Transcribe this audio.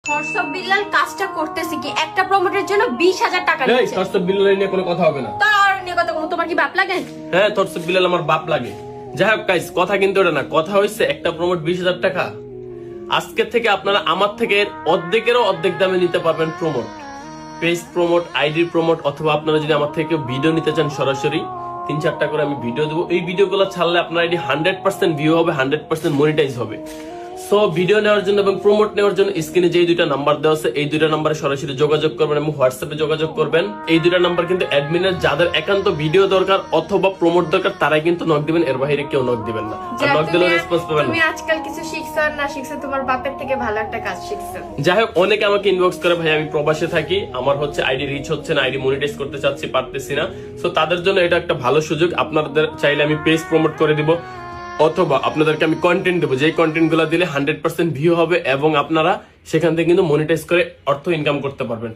হর্ষব বিল্লাল কাজটা করতেছে কি একটা প্রমোটের জন্য 20,000 টাকা এই নিচ্ছে। হর্ষব বিল্লাল নিয়ে কোনো কথা হবে না। তার নিয়ে কথা বলবো, তোমার কি বাপ লাগে? হ্যাঁ, হর্ষব বিল্লাল আমার বাপ লাগে। যাই হোক গাইস, কথা কিন্তু ওটা না, কথা হচ্ছে একটা প্রমোট 20,000 টাকা। আজকে থেকে আপনারা আমার থেকে অর্ধেকেরও অর্ধেক দামে নিতে পারবেন promote, page promote, ID promote, অথবা আপনারা যদি আমার থেকে ভিডিও নিতে চান সরাসরি 3-4টা করে আমি ভিডিও দেবো। এই ভিডিওগুলো ছাড়লে আপনার আইডি 100% ভিউ হবে, 100% মনিটাইজ হবে। সো ভিডিও নেওয়ার জন্য এবং প্রমোট নেওয়ার জন্য স্ক্রিনে যেই দুইটা নাম্বার দেওয়া আছে এই দুইটা নাম্বারে সরাসরি যোগাযোগ করবেন এবং হোয়াটসঅ্যাপে যোগাযোগ করবেন। এই দুইটা নাম্বার কিন্তু অ্যাডমিনের যাদের একান্ত ভিডিও দরকার অথবা প্রমোট দরকার তারাই কিন্তু নক দিবেন, এর বাইরে কেউ নক দিবেন না। আর নক দিলেও রেসপন্স পাবেন না। তুমি আজকাল কিছু শিখছো আর না শিখছো, তোমার বাপের থেকে ভালো একটা কাজ শিখছো। যাই হোক, অনেকে আমাকে ইনবক্স করে ভাই আমি প্রবাসে থাকি, আমার হচ্ছে আইডি রিচ হচ্ছে না, আইডি মনিটাইজ করতে চাচ্ছি, পারতেছি না। সো তাদের জন্য এটা একটা ভালো সুযোগ। আপনাদের চাইলে আমি পেজ প্রমোট করে দিব অথবা আপনাদেরকে আমি কন্টেন্ট দেবো, যে কন্টেন্ট গুলো দিলে 100% ভিউ হবে এবং আপনারা সেখান থেকে কিন্তু মনিটাইজ করে অর্থ ইনকাম করতে পারবেন।